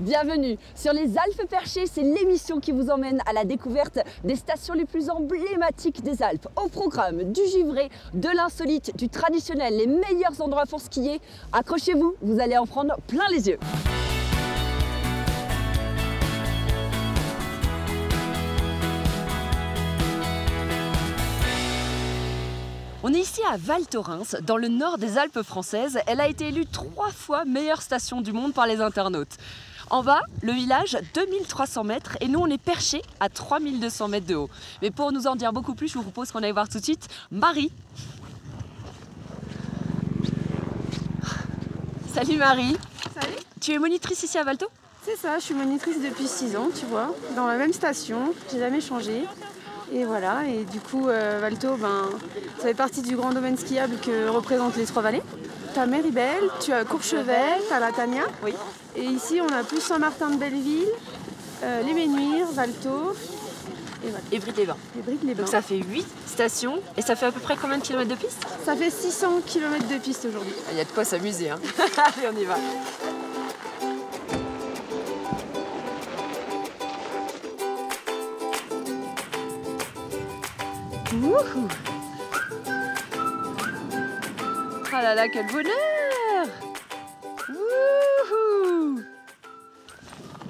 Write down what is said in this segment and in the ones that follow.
Bienvenue sur les Alpes Perchées, c'est l'émission qui vous emmène à la découverte des stations les plus emblématiques des Alpes. Au programme du givré, de l'insolite, du traditionnel, les meilleurs endroits pour skier. Accrochez-vous, vous allez en prendre plein les yeux. On est ici à Val Thorens, dans le nord des Alpes françaises. Elle a été élue 3 fois meilleure station du monde par les internautes. En bas, le village, 2300 mètres, et nous on est perchés à 3200 mètres de haut. Mais pour nous en dire beaucoup plus, je vous propose qu'on aille voir tout de suite Marie. Salut Marie. Salut. Tu es monitrice ici à Valto? C'est ça, je suis monitrice depuis 6 ans, tu vois, dans la même station, j'ai jamais changé. Et voilà, et du coup, Valto, ça fait partie du grand domaine skiable que représentent les Trois-Vallées. Tu as Méribel, tu as Courchevel, tu as la Tania. Oui. Et ici, on a plus Saint-Martin-de-Belleville, les Ménuires, Valto. Et voilà. Et Brive-les-Bains. Et Brive-les-Bains. Donc ça fait 8 stations, et ça fait à peu près combien de kilomètres de piste? Ça fait 600 km de piste aujourd'hui. Il y a de quoi s'amuser, hein. Allez, on y va. Wouhou! Ah là là, quel bonheur! Wouhou!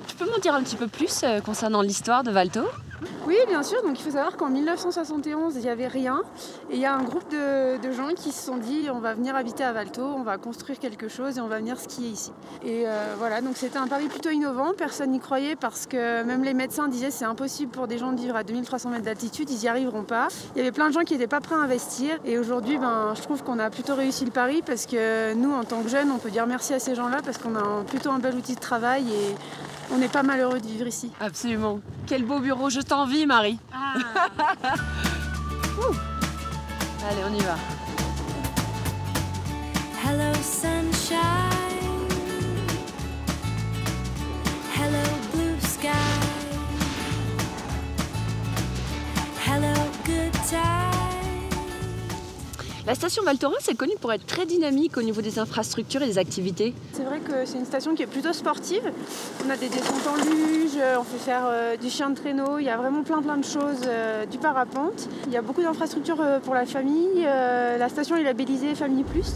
Tu peux m'en dire un petit peu plus concernant l'histoire de Valto? Oui, bien sûr. Donc il faut savoir qu'en 1971, il n'y avait rien. Et il y a un groupe de gens qui se sont dit on va venir habiter à Valto, on va construire quelque chose et on va venir skier ici. Et voilà, donc c'était un pari plutôt innovant. Personne n'y croyait parce que même les médecins disaient c'est impossible pour des gens de vivre à 2300 mètres d'altitude, ils n'y arriveront pas. Il y avait plein de gens qui n'étaient pas prêts à investir. Et aujourd'hui, je trouve qu'on a plutôt réussi le pari parce que nous, en tant que jeunes, on peut dire merci à ces gens-là parce qu'on a plutôt un bel outil de travail et on n'est pas malheureux de vivre ici. Absolument. Quel beau bureau, je t'envie Marie. Ah. Allez, on y va. Hello sunshine, hello blue sky, hello good time. La station Val Thorens est connue pour être très dynamique au niveau des infrastructures et des activités. C'est vrai que c'est une station qui est plutôt sportive. On a des descentes en luge, on fait faire du chien de traîneau, il y a vraiment plein de choses, du parapente. Il y a beaucoup d'infrastructures pour la famille. La station est labellisée Famille Plus.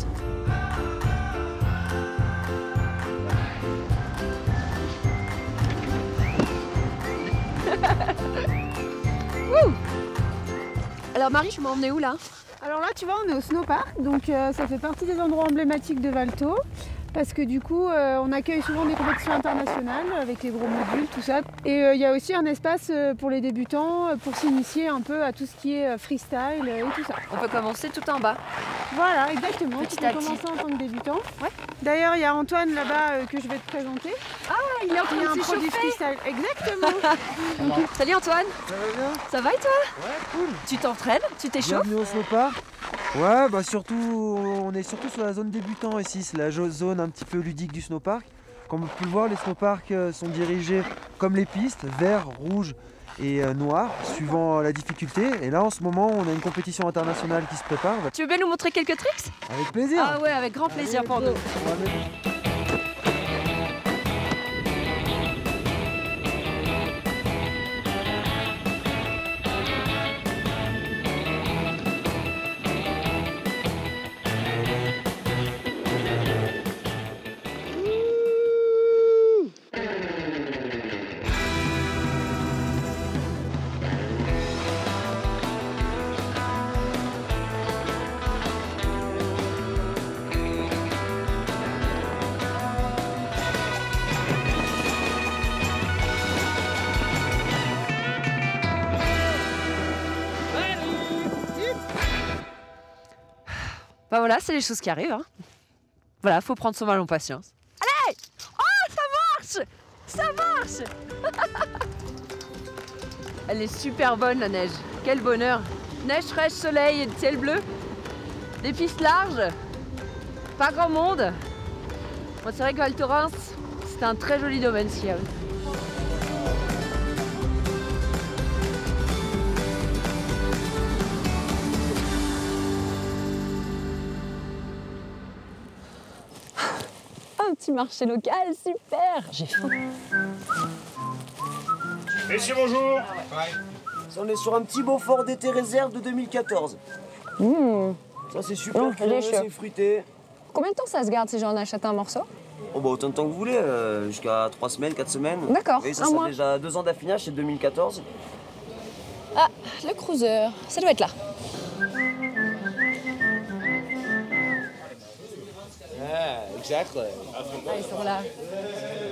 Alors Marie, je m'en emmenais où là? Alors là, tu vois, on est au snowpark, donc ça fait partie des endroits emblématiques de Valto. Parce que du coup, on accueille souvent des compétitions internationales avec les gros modules, tout ça. Et il y a aussi un espace pour les débutants, pour s'initier un peu à tout ce qui est freestyle et tout ça. On peut commencer tout en bas. Voilà, exactement. Petit Tu peux à petit. commencer en tant que débutant. Ouais. D'ailleurs, il y a Antoine là-bas que je vais te présenter. Ah, il est en train Il y a un de produit s'échauffer. freestyle. Exactement. Salut Antoine. Ça va bien? Ça va et toi? Ouais, cool. Tu t'entraînes? Tu t'échauffes? Bienvenue au snowpark. Ouais, surtout, on est surtout sur la zone débutant ici, c'est la zone un petit peu ludique du snowpark. Comme on peut le voir, les snowparks sont dirigés comme les pistes, vert, rouge et noir, suivant la difficulté. Et là, en ce moment, on a une compétition internationale qui se prépare. Tu veux bien nous montrer quelques tricks? Avec plaisir. Ah ouais, avec grand plaisir Allez, pour go. nous. On va mettre- Bah voilà, c'est les choses qui arrivent. Hein. Voilà, faut prendre son mal en patience. Allez! Oh, ça marche! Ça marche! Elle est super bonne la neige. Quel bonheur! Neige fraîche, soleil et ciel bleu. Des pistes larges. Pas grand monde. Bon, c'est vrai que Val Thorens, c'est un très joli domaine skiable. un petit marché local, super. J'ai faim. Messieurs, bonjour. On est sur un petit Beaufort d'été réserve de 2014. Ça c'est super crémeux, c'est fruité. Combien de temps ça se garde si j'en achète un morceau? Oh bah autant de temps que vous voulez, jusqu'à 3 semaines, 4 semaines. D'accord, Et ça un a mois. déjà 2 ans d'affinage, c'est 2014. Ah, le cruiser, ça doit être là. Exactly. Ah, ils sont là.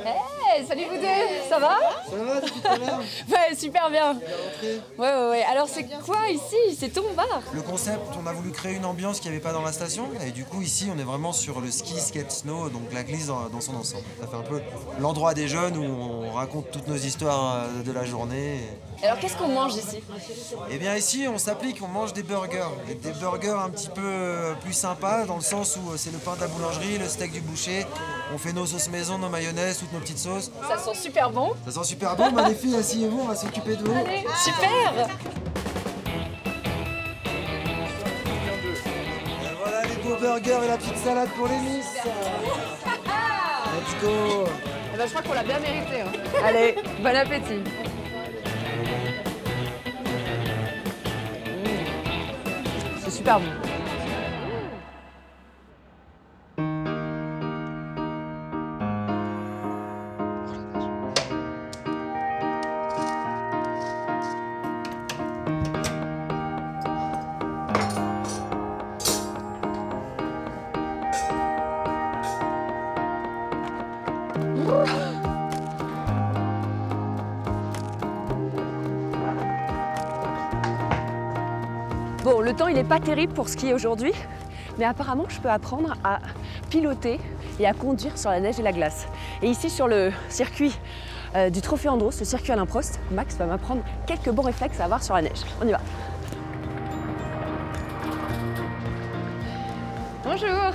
Hey, salut vous deux, ça va? Ça va depuis tout à l'heure? Ouais, super bien. Ouais. Alors c'est quoi ici? C'est ton bar? Le concept, on a voulu créer une ambiance qu'il n'y avait pas dans la station. Et du coup, ici, on est vraiment sur le ski, skate, snow, donc la glisse dans son ensemble. Ça fait un peu l'endroit des jeunes où on raconte toutes nos histoires de la journée. Alors qu'est-ce qu'on mange ici? Et bien ici, on s'applique, on mange des burgers. Et des burgers un petit peu plus sympas, dans le sens où c'est le pain de la boulangerie, le steak du boucher. On fait nos sauces maison, nos mayonnaises, toutes nos petites sauces. Ça sent super bon. Ça sent super bon, bah les filles, asseyez-vous, on va s'occuper de vous. Allez, super. Et voilà les beaux burgers et la petite salade pour les miss. Let's go. Eh ben, je crois qu'on l'a bien mérité. Hein. Allez, bon appétit. C'est super bon. Bon, le temps il n'est pas terrible pour skier aujourd'hui, mais apparemment je peux apprendre à piloter et à conduire sur la neige et la glace. Et ici sur le circuit du Trophée Andros, le circuit Alain Prost, Max va m'apprendre quelques bons réflexes à avoir sur la neige. On y va. Bonjour,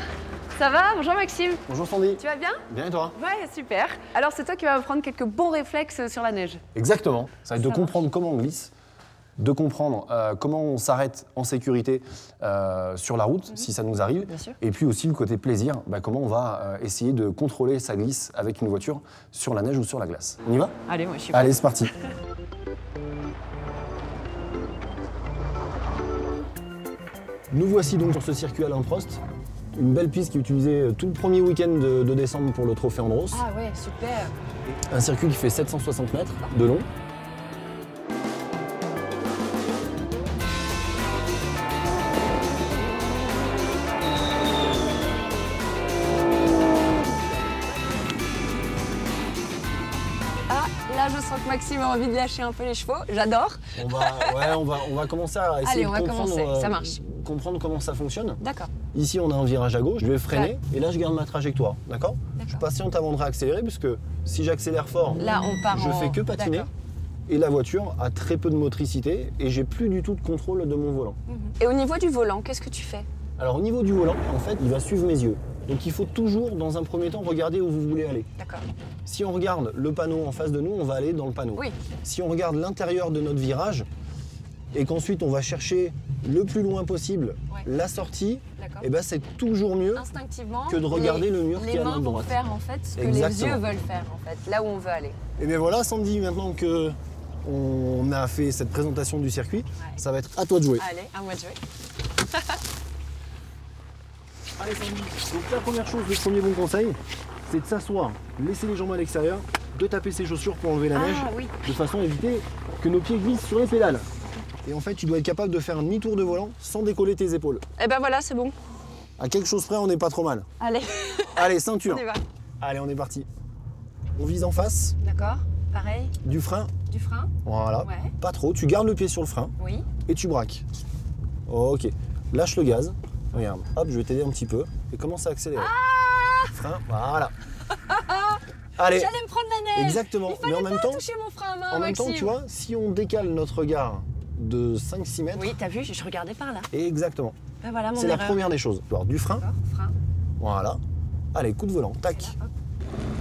ça va? Bonjour Maxime. Bonjour Sandy. Tu vas bien? Bien et toi? Ouais, super. Alors c'est toi qui vas m'apprendre quelques bons réflexes sur la neige. Exactement. Ça va être de Ça comprendre comment on glisse, de comprendre comment on s'arrête en sécurité sur la route, si ça nous arrive. Bien sûr. Et puis aussi le côté plaisir, comment on va essayer de contrôler sa glisse avec une voiture sur la neige ou sur la glace. On y va? Allez, moi je suis Allez, c'est parti. Nous voici donc sur ce circuit Alain Prost. Une belle piste qui est utilisée tout le premier week-end de décembre pour le Trophée Andros. Ah ouais, super. Un circuit qui fait 760 mètres de long. Ah, là je sens que Maxime a envie de lâcher un peu les chevaux. J'adore. On va commencer à essayer Allez, on va de comprendre, commencer, ça marche. comprendre comment ça fonctionne. D'accord. Ici, on a un virage à gauche, je vais freiner Ouais. et là, je garde ma trajectoire, d'accord? Je patiente avant de réaccélérer puisque si j'accélère fort, Là on part je en... fais que patiner D'accord. et la voiture a très peu de motricité et j'ai plus du tout de contrôle de mon volant. Et au niveau du volant, qu'est-ce que tu fais? Alors au niveau du volant, en fait, il va suivre mes yeux. Donc il faut toujours, dans un premier temps, regarder où vous voulez aller. D'accord. Si on regarde le panneau en face de nous, on va aller dans le panneau. Oui. Si on regarde l'intérieur de notre virage et qu'ensuite on va chercher le plus loin possible Ouais. la sortie, D'accord. et ben c'est toujours mieux Instinctivement, que de regarder le mur qui est à les mains notre vont droite. faire en fait ce que Exactement. les yeux veulent faire en fait, là où on veut aller. Et bien voilà Sandy, maintenant que on a fait cette présentation du circuit, ça va être à toi de jouer. Allez, à moi de jouer. Allez Sandy, donc la première chose, le premier bon conseil, c'est de s'asseoir, laisser les jambes à l'extérieur, de taper ses chaussures pour enlever la neige, oui. de façon à éviter que nos pieds glissent sur les pédales. Et en fait, tu dois être capable de faire un demi-tour de volant sans décoller tes épaules. Et ben voilà, c'est bon. À quelque chose près, on n'est pas trop mal. Allez, Allez, ceinture. on y va. Allez, on est parti. On vise en face, D'accord, pareil, du frein, du frein. voilà. Ouais. Pas trop, tu gardes le pied sur le frein Oui. et tu braques. Ok, lâche le gaz. Regarde, hop, je vais t'aider un petit peu et commence à accélérer. Frein, voilà. Allez, J'allais me prendre la neige. exactement. Il fallait Mais en même pas temps, toucher mon frein à main, en même temps, Maxime. tu vois, si on décale notre regard de 5-6 mètres, Oui, t'as vu, je regardais par là. exactement. Ben voilà mon C'est la erreur. première des choses. Alors, du frein, D'accord, frein. voilà. Allez, coup de volant, tac.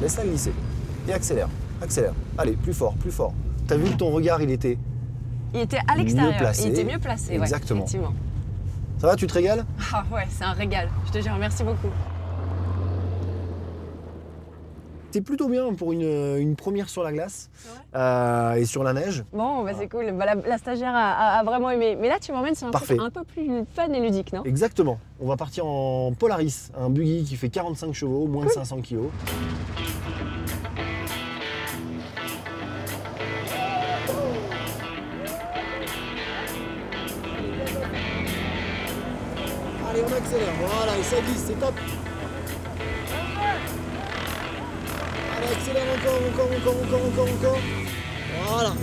Laisse-la glisser et accélère, accélère. Allez, plus fort, plus fort. T'as vu que ton regard, il était... Il était à l'extérieur, Mieux placé. il était mieux placé. ouais, Exactement. effectivement. Ça va, tu te régales? Ah ouais, c'est un régal. Je te jure, merci beaucoup. c'était plutôt bien pour une première sur la glace et sur la neige. Bon, bah c'est cool. Bah, la stagiaire a vraiment aimé. Mais là, tu m'emmènes sur un truc un peu plus fun et ludique, non? Exactement. On va partir en Polaris, un buggy qui fait 45 chevaux, moins de 500 kg. Allez, on accélère. Voilà, et ça glisse, c'est top. Allez, accélère encore. Voilà.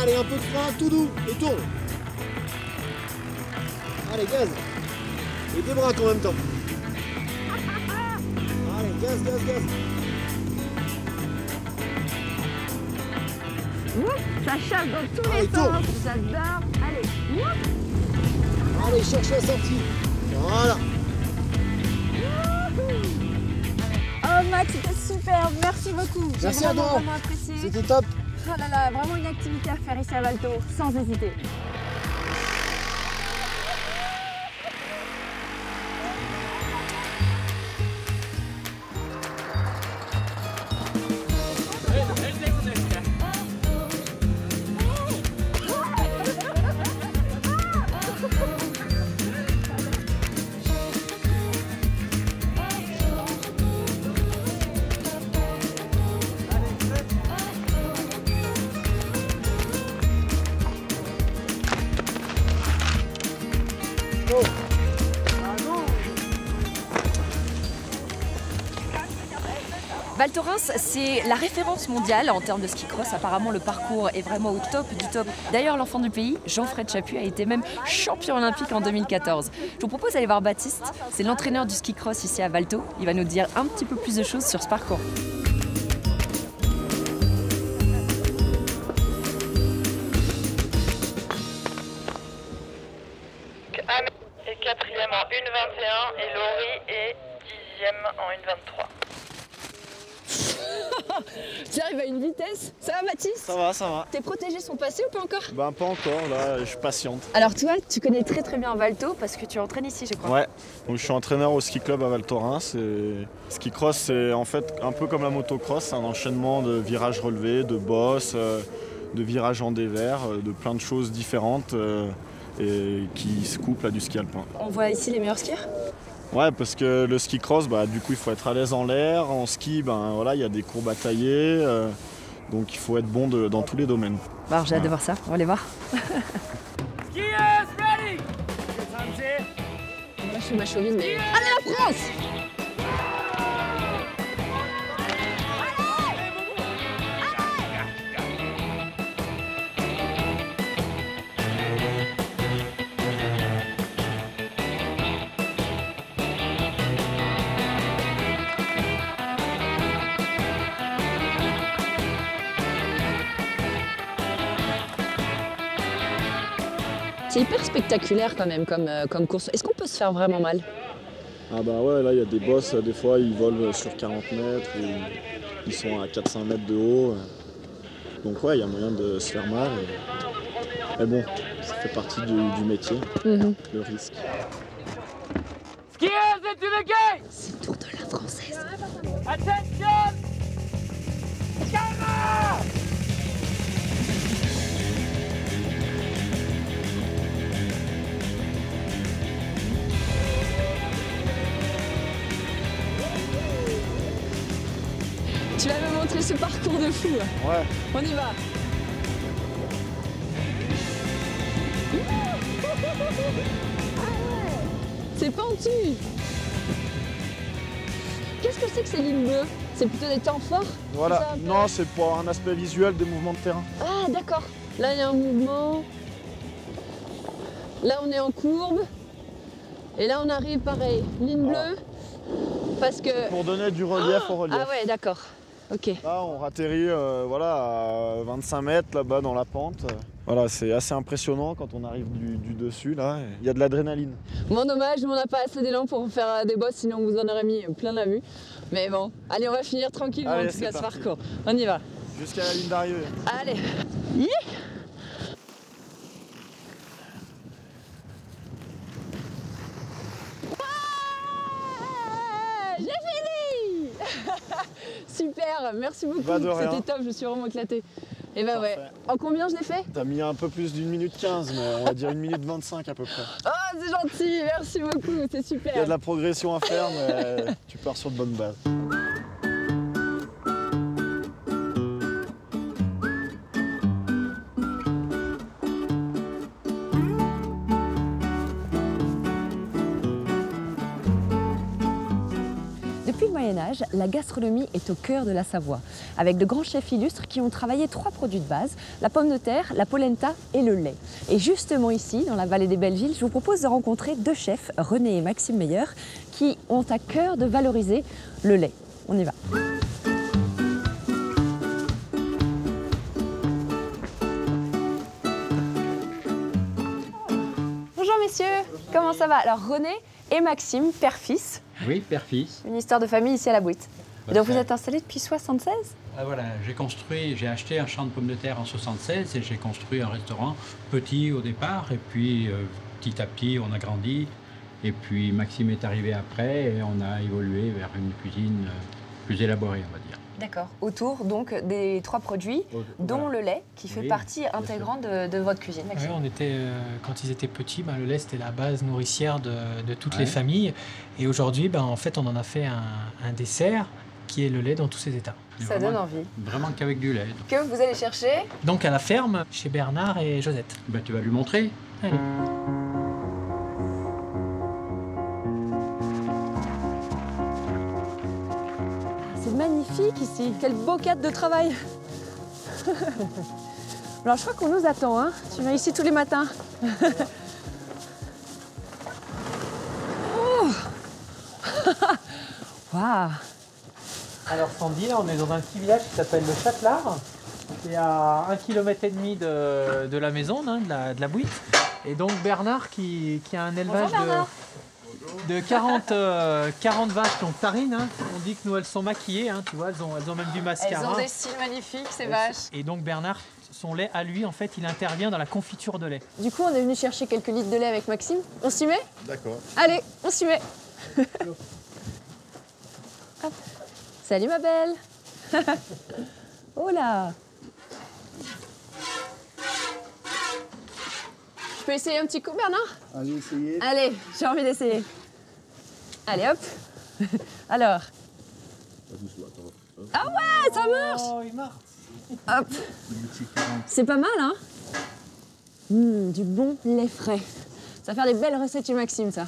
Allez, un peu de frein, tout doux, et tourne. Allez, gaz. Et débraque en même temps. Allez, gaz. Ça chasse dans tous les sens. J'adore. Allez. Allez, cherche la sortie. Voilà. Oh Max, c'était super. Merci beaucoup. Merci à toi. Vraiment apprécié. C'était top. Oh là là, vraiment une activité à faire ici à Valto, sans hésiter. Val Thorens, c'est la référence mondiale en termes de ski cross. Apparemment, le parcours est vraiment au top du top. D'ailleurs, l'enfant du pays, Jean-Fred Chaput, a été même champion olympique en 2014. Je vous propose d'aller voir Baptiste. C'est l'entraîneur du ski cross ici à Valto. Il va nous dire un petit peu plus de choses sur ce parcours. Amé est 4e en 1,21 et Laurie est 10e en 1,23. Tu arrives à une vitesse. Ça va Baptiste? Ça va. Tes protégés sont passés ou pas encore? Ben pas encore, là je suis patiente. Alors toi, tu connais très bien Valto parce que tu entraînes ici, je crois. Ouais, donc je suis entraîneur au ski club à Val Thorens. Et ski cross, c'est en fait un peu comme la motocross, c'est un enchaînement de virages relevés, de bosses, de virages en dévers, de plein de choses différentes et qui se couplent à du ski alpin. On voit ici les meilleurs skieurs? Ouais, parce que le ski cross, du coup il faut être à l'aise en l'air. En ski, voilà, il y a des courbes à tailler, donc il faut être bon dans tous les domaines. Bon, j'ai hâte de voir ça, on va aller voir. Skiers ready! Moi je suis ma chauvine, mais... Allez la France! C'est hyper spectaculaire quand même comme course. Est-ce qu'on peut se faire vraiment mal? Ah bah ouais, là il y a des bosses, des fois ils volent sur 40 mètres, ou ils sont à 400 mètres de haut. Donc ouais, il y a moyen de se faire mal. Mais bon, ça fait partie du métier, le risque. Skiers into the gate! C'est le tour de la française. Attention! Camera! Tu vas me montrer ce parcours de fou. Ouais. On y va. C'est pentu. Qu'est-ce que c'est que ces lignes bleues? C'est plutôt des temps forts? Voilà, non, c'est pour un aspect visuel des mouvements de terrain. Ah d'accord. Là il y a un mouvement. Là on est en courbe. Et là on arrive pareil, ligne bleue. Parce que... Pour donner du relief au relief. Ah ouais, d'accord. Ok. Là, on atterrit à 25 mètres là-bas dans la pente. Voilà, c'est assez impressionnant quand on arrive du dessus. Là, il y a de l'adrénaline. Bon, dommage, on n'a pas assez d'élan pour faire des bosses, sinon on vous en aurait mis plein la vue. Mais bon, allez, on va finir tranquillement en tout cas ce parcours. On y va. Jusqu'à la ligne d'arrivée. Allez. J'ai fini. Super, merci beaucoup. Bah, de rien. C'était top, je me suis vraiment éclatée. Et bah ouais. En combien je l'ai fait? T'as mis un peu plus d'1 minute 15, mais on va dire 1 minute 25 à peu près. Ah, c'est gentil, merci beaucoup, c'est super. Il y a de la progression à faire, mais tu pars sur de bonnes bases. Depuis le Moyen-Âge, la gastronomie est au cœur de la Savoie, avec de grands chefs illustres qui ont travaillé 3 produits de base, la pomme de terre, la polenta et le lait. Et justement ici, dans la vallée des Bellevilles, je vous propose de rencontrer 2 chefs, René et Maxime Meyer, qui ont à cœur de valoriser le lait. On y va. Bonjour messieurs, comment ça va? Alors René et Maxime, père-fils. Oui, père-fils. Une histoire de famille ici à la Bouite. Et donc vous êtes installé depuis 76? Ah, voilà, j'ai acheté un champ de pommes de terre en 76 et j'ai construit un restaurant petit au départ et puis petit à petit on a grandi et puis Maxime est arrivé après et on a évolué vers une cuisine plus élaborée, on va dire. D'accord. Autour donc des 3 produits, dont voilà. le lait qui fait partie intégrante de votre cuisine, Maxime. Oui, on était, quand ils étaient petits, le lait c'était la base nourricière de toutes les familles. Et aujourd'hui, en fait, on en a fait un dessert qui est le lait dans tous ses états. Ça donne envie. Vraiment qu'avec du lait. Que vous allez chercher? Donc à la ferme, chez Bernard et Josette. Tu vas lui montrer. Allez. C'est magnifique ici, quel beau cadre de travail. Alors je crois qu'on nous attend, hein. Tu viens ici tous les matins. Oh. Waouh. Alors Sandy, là on est dans un petit village qui s'appelle le Châtelard. C'est à 1,5 km de la maison, de la Bouite. Et donc Bernard qui a un élevage de 40 vaches, donc tarines. Hein. On dit que nous elles sont maquillées, hein, tu vois, elles ont même du mascara. Elles ont des styles magnifiques ces vaches. Et donc Bernard, son lait à lui, en fait, il intervient dans la confiture de lait. Du coup on est venu chercher quelques litres de lait avec Maxime. On s'y met? D'accord. Allez, on s'y met. Hop. Salut ma belle. Oh là. Je peux essayer un petit coup, Bernard? Allez, essayez. Allez, j'ai envie d'essayer. Allez, hop. Alors. Ah ouais, ça marche. Oh, il marche. Hop. C'est pas mal, hein? Du bon lait frais. Ça va faire des belles recettes chez Maxime, ça.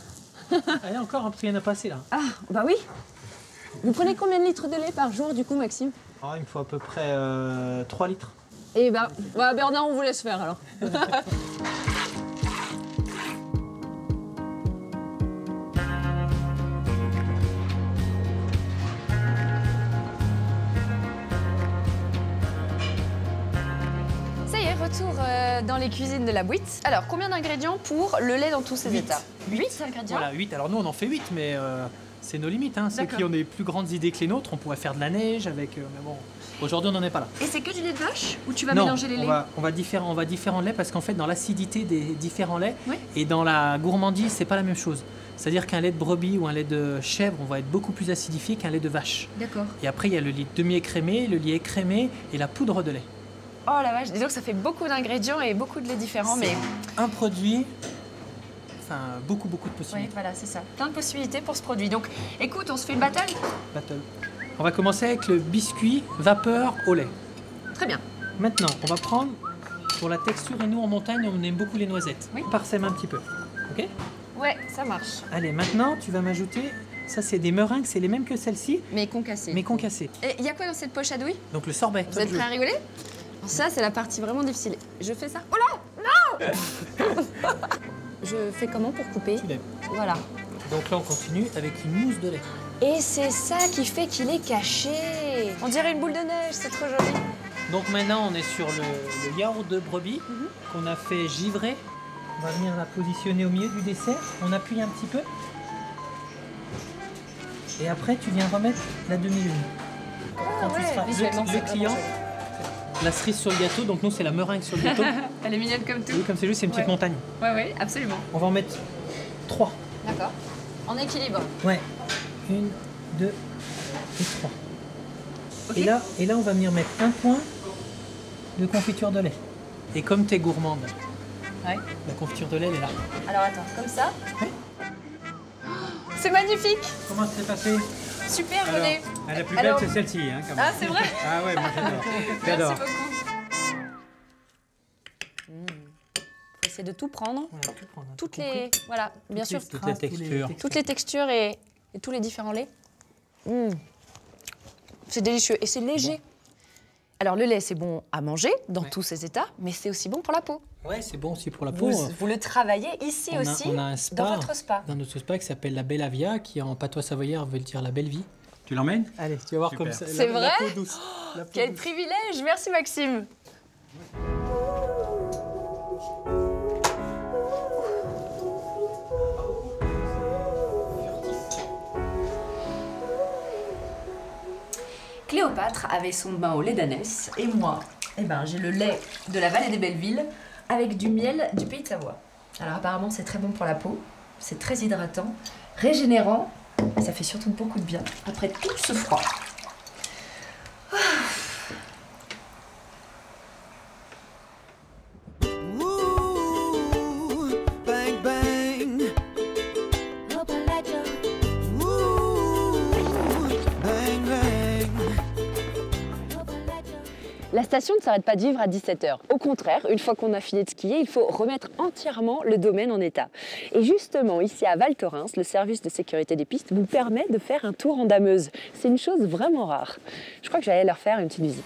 Allez, encore un petit rien à passer, là. Ah, bah oui. Vous prenez combien de litres de lait par jour, du coup, Maxime? Il me faut à peu près 3 litres. Eh ben, Bernard, on vous laisse faire, alors. Ça y est, retour dans les cuisines de la Bouite. Alors, combien d'ingrédients pour le lait dans tous ses états? 8 ingrédients. Voilà, 8. Alors nous, on en fait 8, mais c'est nos limites. Hein. Ceux qui ont des plus grandes idées que les nôtres, on pourrait faire de la neige avec... mais bon, aujourd'hui, on n'en est pas là. Et c'est que du lait de vache ou tu vas non, mélanger les laits? on va différents laits parce qu'en fait, dans l'acidité des différents laits et dans la gourmandise, c'est pas la même chose. C'est-à-dire qu'un lait de brebis ou un lait de chèvre, on va être beaucoup plus acidifié qu'un lait de vache. D'accord. Et après, il y a le lait demi-écrémé, le lait écrémé et la poudre de lait. Oh la vache, disons que ça fait beaucoup d'ingrédients et beaucoup de laits différents, mais... un produit, enfin beaucoup de possibilités. Oui, voilà, c'est ça. Plein de possibilités pour ce produit. Donc, écoute, on se fait une battle? Battle. On va commencer avec le biscuit vapeur au lait. Très bien. Maintenant, on va prendre, pour la texture, et nous en montagne, on aime beaucoup les noisettes. Oui. On parsème un petit peu, ok? Ouais, ça marche. Allez, maintenant, tu vas m'ajouter, ça c'est des meringues, c'est les mêmes que celles-ci. Mais concassées. Mais concassées. Et il y a quoi dans cette poche à douille? Donc le sorbet. Vous êtes prêts à rigoler? Ça, c'est la partie vraiment difficile. Je fais ça. Oh là! Non! Je fais comment pour couper? Tu lèves. Voilà. Donc là, on continue avec une mousse de lait. Et c'est ça qui fait qu'il est caché. On dirait une boule de neige, c'est trop joli. Donc maintenant, on est sur le yaourt de brebis qu'on a fait givrer. On va venir la positionner au milieu du dessert. On appuie un petit peu. Et après, tu viens remettre la demi-lune. Quand tu seras le client, la cerise sur le gâteau. Donc nous, c'est la meringue sur le gâteau. Elle est mignonne comme tout. Oui, comme c'est juste, c'est une petite montagne. Ouais, absolument. On va en mettre 3. D'accord. En équilibre. Ouais. 1, 2 et 3. Et là, on va venir mettre un point de confiture de lait. Et comme tu es gourmande, Ouais. la confiture de lait, elle est là. Alors attends, comme ça. Oui. C'est magnifique. Comment ça s'est passé? Super, Alors, René. la plus belle, c'est celle-ci. Hein, quand même. Ah, c'est vrai? Ah ouais, moi j'adore. J'adore. Merci beaucoup. Faut essayer de tout prendre. Voilà, tout prendre, Toutes les... Voilà, bien sûr. Toutes les textures. Toutes les textures et tous les différents laits. C'est délicieux et c'est léger. Alors le lait, c'est bon à manger dans tous ses états, mais c'est aussi bon pour la peau. Ouais, c'est bon aussi pour la peau. Vous le travaillez ici aussi, on a un spa, dans votre spa. Dans notre spa qui s'appelle la Belle Avia, qui en patois savoyard veut dire la belle vie. Tu l'emmènes? Allez, tu vas voir Super. comme ça. C'est vrai? La peau douce. La peau Quel douce. privilège. Merci Maxime. Cléopâtre avait son bain au lait d'ânesse et moi, j'ai le lait de la vallée des Bellevilles avec du miel du pays de Savoie. Alors apparemment c'est très bon pour la peau, c'est très hydratant, régénérant et ça fait surtout beaucoup de bien après tout ce froid. Bang bang. Bang bang. La station ne s'arrête pas de vivre à 17h. Au contraire, une fois qu'on a fini de skier, il faut remettre entièrement le domaine en état. Et justement, ici à Val Thorens, le service de sécurité des pistes vous permet de faire un tour en dameuse. C'est une chose vraiment rare. Je crois que j'allais leur faire une petite visite.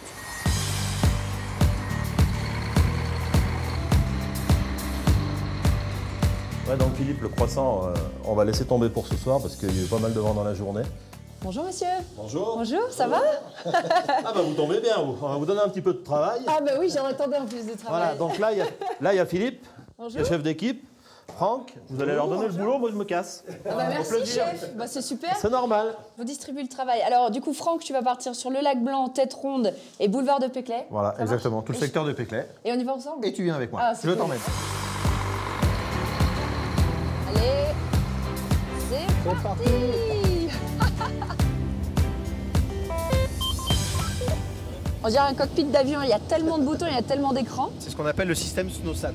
Ouais, donc Philippe, le croissant, on va laisser tomber pour ce soir parce qu'il y a eu pas mal de vent dans la journée. Bonjour monsieur. Bonjour. Bonjour, ça va? Ah bah vous tombez bien, vous. On va vous donner un petit peu de travail. Ah bah oui, j'en attendais en plus de travail. Voilà, donc là, il y a Philippe, Bonjour. le chef d'équipe. Franck, vous allez leur donner le boulot, moi je me casse. Ah bah merci Au plaisir. chef, bah, c'est super. C'est normal. Vous distribuez le travail. Alors du coup Franck, tu vas partir sur le lac Blanc, Tête Ronde et boulevard de Péclet. Voilà, Ça exactement, marche tout le secteur de Péclet. Et on y va ensemble? Et tu viens avec moi, Ah, c'est je cool. t'emmène. Allez, c'est parti. On dirait un cockpit d'avion, il y a tellement de boutons, il y a tellement d'écrans. C'est ce qu'on appelle le système SnowSat.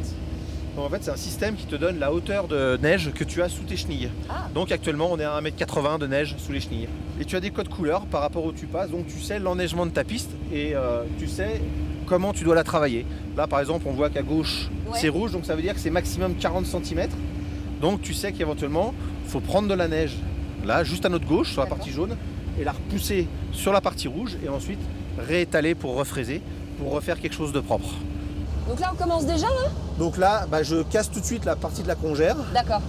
Donc en fait, c'est un système qui te donne la hauteur de neige que tu as sous tes chenilles. Ah. Donc actuellement, on est à 1,80 m de neige sous les chenilles. Et tu as des codes couleurs par rapport où tu passes, donc tu sais l'enneigement de ta piste et tu sais comment tu dois la travailler. Là, par exemple, on voit qu'à gauche, c'est rouge, donc ça veut dire que c'est maximum 40 cm. Donc tu sais qu'éventuellement, il faut prendre de la neige, là, juste à notre gauche, sur la partie jaune, et la repousser sur la partie rouge, et ensuite réétaler pour refraiser, pour refaire quelque chose de propre. Donc là on commence déjà là? Donc là, je casse tout de suite la partie de la congère. D'accord.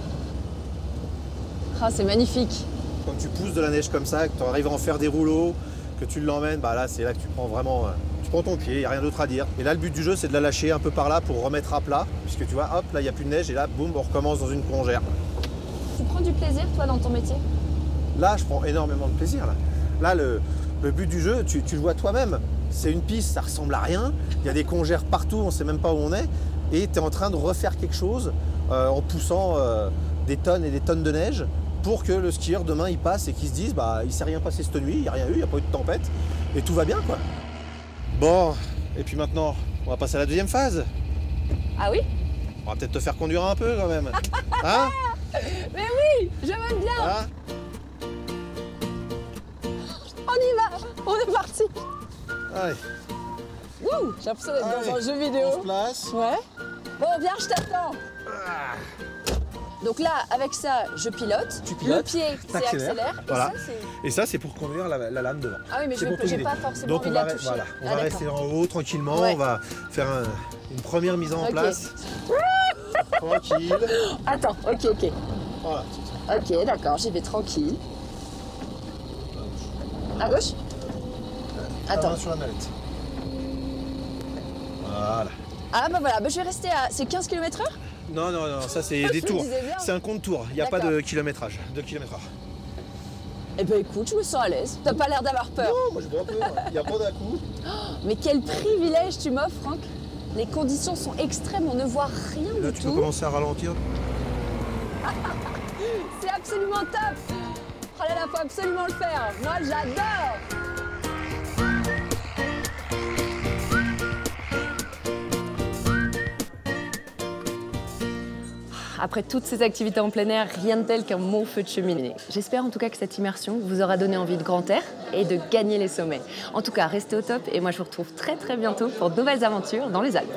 Ah c'est magnifique. Quand tu pousses de la neige comme ça, que tu arrives à en faire des rouleaux, que tu l'emmènes, là c'est là que tu prends vraiment, tu prends ton pied, il n'y a rien d'autre à dire. Et là le but du jeu c'est de la lâcher un peu par là pour remettre à plat, puisque tu vois, hop, là il n'y a plus de neige et là, boum, on recommence dans une congère. Tu prends du plaisir toi dans ton métier? Là je prends énormément de plaisir. Là le but du jeu, tu le vois toi-même, c'est une piste, ça ressemble à rien, il y a des congères partout, on ne sait même pas où on est, et tu es en train de refaire quelque chose en poussant des tonnes et des tonnes de neige pour que le skieur demain il passe et qu'il se dise il ne s'est rien passé cette nuit, il n'y a rien eu, il n'y a pas eu de tempête, et tout va bien quoi. Bon, et puis maintenant, on va passer à la deuxième phase. Ah oui? On va peut-être te faire conduire un peu quand même. Hein? Mais oui, je veux bien. Ah. On y va, on est parti. Allez. Ouh, j'ai l'impression d'être dans un jeu vidéo. On se place. Ouais. Bon, viens, je t'attends. Donc là, avec ça, je pilote. Tu pilotes, Le pied, c'est accélère. Voilà. Et ça, c'est... Et ça, c'est pour conduire la lame devant. Ah oui, mais C'est pour j'ai t'aider. pas forcément Donc envie on de va, la toucher. voilà, on Ah, va rester en haut tranquillement, Ouais. on va faire une première mise en Ok. place. Tranquille. Attends, ok. Voilà. Ok, d'accord, j'y vais tranquille. À gauche? Attends. La main sur la mallette. Voilà. Ah bah voilà, je vais rester à... C'est 15 km/h? Non, ça c'est des Je tours. disais bien. C'est un compte tour, il n'y a pas D'accord. de kilométrage, de kilomètre/heure. Eh ben écoute, je me sens à l'aise. T'as pas l'air d'avoir peur. Non, moi je bois peur, il n'y a pas d'un-coup. Mais quel privilège tu m'offres, Franck. Les conditions sont extrêmes, on ne voit rien Là du tu peux tout. commencer à ralentir. C'est absolument top. Oh là là, faut absolument le faire. Moi, j'adore. Après toutes ces activités en plein air, rien de tel qu'un bon feu de cheminée. J'espère en tout cas que cette immersion vous aura donné envie de grand air et de gagner les sommets. En tout cas, restez au top et moi je vous retrouve très bientôt pour de nouvelles aventures dans les Alpes.